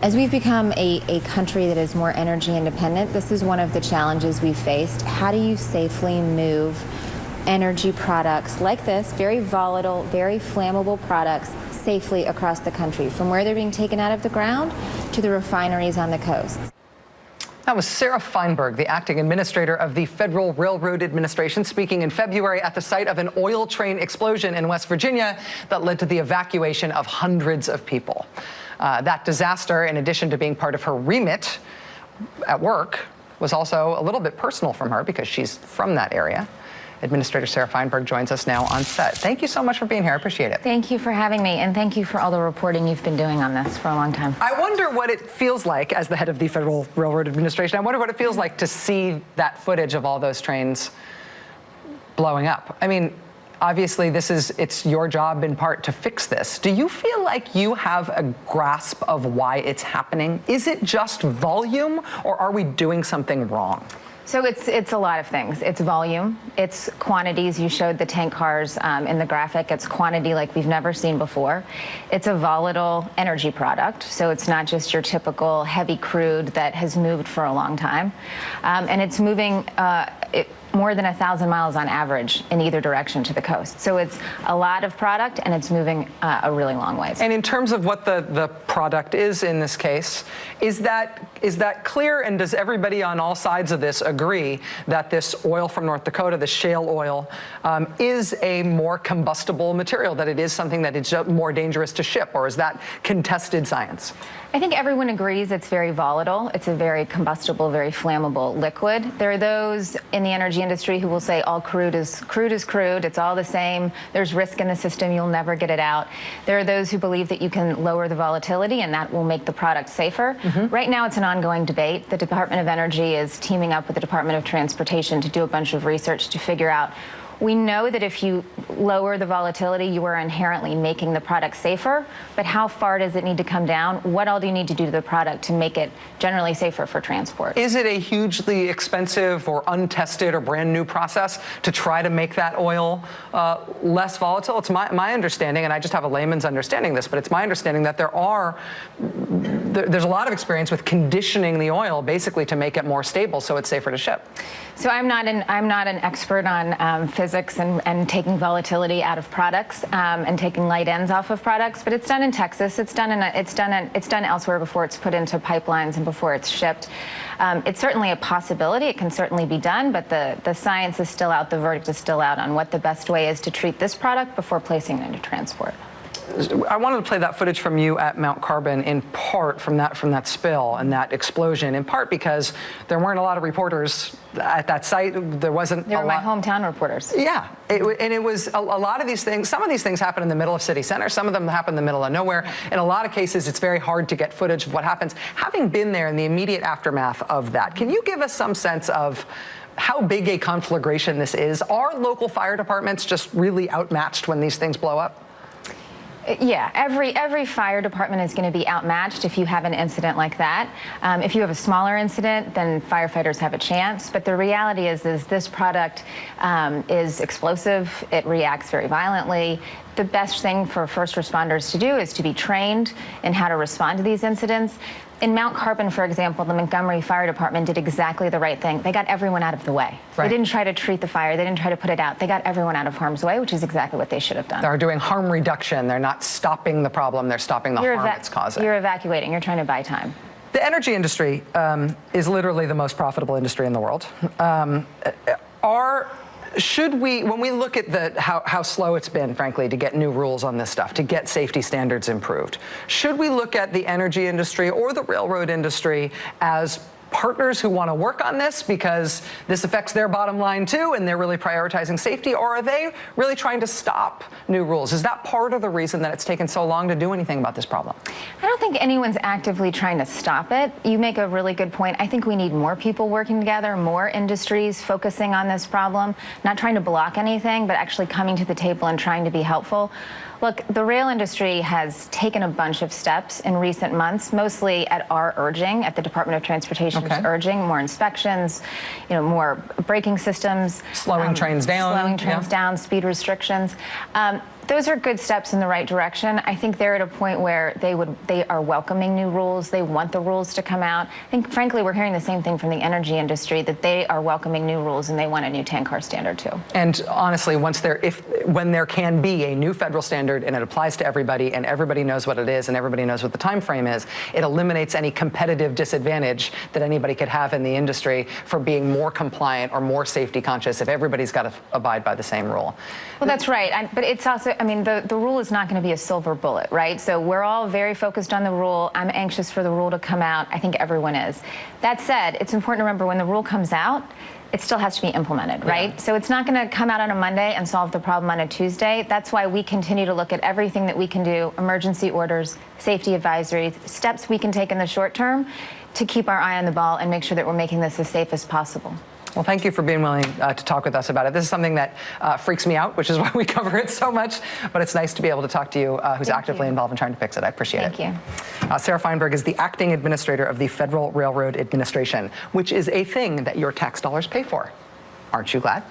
As we've become a country that is more energy independent, this is one of the challenges we've faced. How do you safely move energy products like this, very volatile, very flammable products, safely across the country, from where they're being taken out of the ground to the refineries on the coast? That was Sarah Feinberg, the acting administrator of the Federal Railroad Administration, speaking in February at the site of an oil train explosion in West Virginia that led to the evacuation of hundreds of people. That disaster, in addition to being part of her remit at work, was also a little bit personal from her because she's from that area. Administrator Sarah Feinberg joins us now on set. Thank you so much for being here. I appreciate it. Thank you for having me, and thank you for all the reporting you've been doing on this for a long time. I wonder what it feels like, as the head of the Federal Railroad Administration, I wonder what it feels like to see that footage of all those trains blowing up. I mean, obviously, it's your job in part to fix this. Do you feel like you have a grasp of why it's happening? Is it just volume, or are we doing something wrong? So it's a lot of things. It's volume, it's quantities. You showed the tank cars in the graphic. It's quantity like we've never seen before. It's a volatile energy product, so it's not just your typical heavy crude that has moved for a long time. And it's moving more than 1,000 miles on average in either direction to the coast. So it's a lot of product, and it's moving a really long ways. And in terms of what the product is in this case, is that clear, and does everybody on all sides of this agree that this oil from North Dakota, the shale oil, is a more combustible material, that it is something that is more dangerous to ship, or is that contested science? I think everyone agrees it's very volatile. It's a very combustible, very flammable liquid. There are those in the energy industry who will say all crude is crude. It's all the same. There's risk in the system. You'll never get it out. There are those who believe that you can lower the volatility, and that will make the product safer. Right now, it's an ongoing debate. The Department of Energy is teaming up with the Department of Transportation to do a bunch of research to figure out. We know that if you lower the volatility, you are inherently making the product safer, but how far does it need to come down? What all do you need to do to the product to make it generally safer for transport? Is it a hugely expensive or untested or brand new process to try to make that oil less volatile? It's my understanding, and I just have a layman's understanding of this, but it's my understanding that there's a lot of experience with conditioning the oil basically to make it more stable so it's safer to ship. So I'm not an expert on physics and taking volatility out of products and taking light ends off of products, but it's done in Texas. It's done elsewhere before it's put into pipelines and before it's shipped. It's certainly a possibility. It can certainly be done, but the science is still out. The verdict is still out on what the best way is to treat this product before placing it into transport. I wanted to play that footage from you at Mount Carbon, in part from that spill and that explosion, in part because there weren't a lot of reporters at that site. There were my hometown reporters. Yeah, and it was a lot of these things. Some of these things happen in the middle of city center. Some of them happen in the middle of nowhere. In a lot of cases, it's very hard to get footage of what happens. Having been there in the immediate aftermath of that, can you give us some sense of how big a conflagration this is? Are local fire departments just really outmatched when these things blow up? Yeah, every fire department is going to be outmatched if you have an incident like that. If you have a smaller incident, then firefighters have a chance. But the reality is this product is explosive. It reacts very violently. The best thing for first responders to do is to be trained in how to respond to these incidents. In Mount Carbon, for example, the Montgomery Fire Department did exactly the right thing. They got everyone out of the way. Right. They didn't try to treat the fire. They didn't try to put it out. They got everyone out of harm's way, which is exactly what they should have done. They're doing harm reduction. They're not stopping the problem. They're stopping the harm it's causing. You're evacuating. You're trying to buy time. The energy industry is literally the most profitable industry in the world. Should we, when we look at how slow it's been, frankly, to get new rules on this stuff, to get safety standards improved, should we look at the energy industry or the railroad industry as partners who want to work on this because this affects their bottom line too, and they're really prioritizing safety, or are they really trying to stop new rules? Is that part of the reason that it's taken so long to do anything about this problem? I don't think anyone's actively trying to stop it. You make a really good point. I think we need more people working together, more industries focusing on this problem, not trying to block anything, but actually coming to the table and trying to be helpful. Look, the rail industry has taken a bunch of steps in recent months, mostly at our urging at the Department of Transportation Okay. urging more inspections, more braking systems, slowing trains down, down, speed restrictions. Those are good steps in the right direction. I think they're at a point where they are welcoming new rules. They want the rules to come out. I think, frankly, we're hearing the same thing from the energy industry, that they are welcoming new rules and they want a new tank car standard too. And honestly, when there can be a new federal standard and it applies to everybody and everybody knows what it is and everybody knows what the time frame is, it eliminates any competitive disadvantage that anybody could have in the industry for being more compliant or more safety conscious if everybody's got to abide by the same rule. Well, that's right. But it's also, the rule is not going to be a silver bullet, right? So we're all very focused on the rule. I'm anxious for the rule to come out. I think everyone is. That said, it's important to remember when the rule comes out, it still has to be implemented, right? Yeah. So it's not going to come out on a Monday and solve the problem on a Tuesday. That's why we continue to look at everything that we can do, emergency orders, safety advisories, steps we can take in the short term to keep our eye on the ball and make sure that we're making this as safe as possible. Well, thank you for being willing to talk with us about it. This is something that freaks me out, which is why we cover it so much. But it's nice to be able to talk to you who's actively involved in trying to fix it. I appreciate it. Thank you. Sarah Feinberg is the acting administrator of the Federal Railroad Administration, which is a thing that your tax dollars pay for. Aren't you glad?